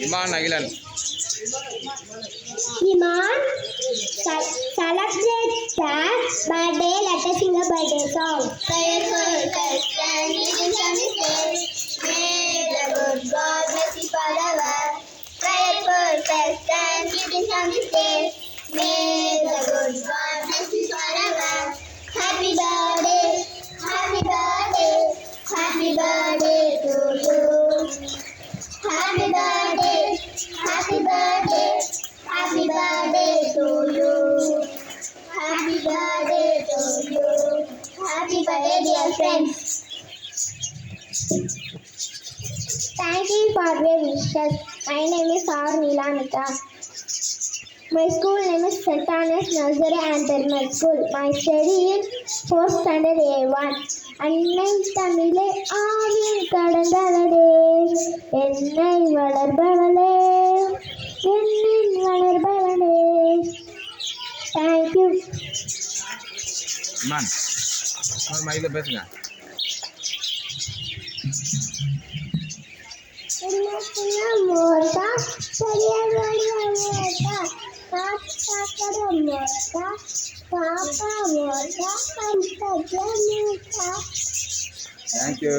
Iman Agilan. Iman, celebrate the birthday. Let us sing a birthday song. Prayerful test and giving some mistakes. May the good God bless you forever. Prayerful test and giving some mistakes. May the good God bless you forever. Happy birthday, happy birthday, happy birthday to you. Happy birthday, happy birthday, happy birthday to you. Happy birthday to you. Happy birthday, dear friends. Thank you for your wishes. My name is R. Nilamita. My school name is St. Anna's Nursery and Terminal School. My study is 4th standard A1. அன்னை தமிழே ஆவின் கடந்தவளே என்னை வளர்பவளே என்னில் வளர்பவளே. Thank you. Iman. மைக்கில் பேசுங்க. மோர்கா பெரியவளே மோர்கா காக்கட மோர்கா பாப்பா மோர்கா பஞ்ச மோர்கா. Thank you.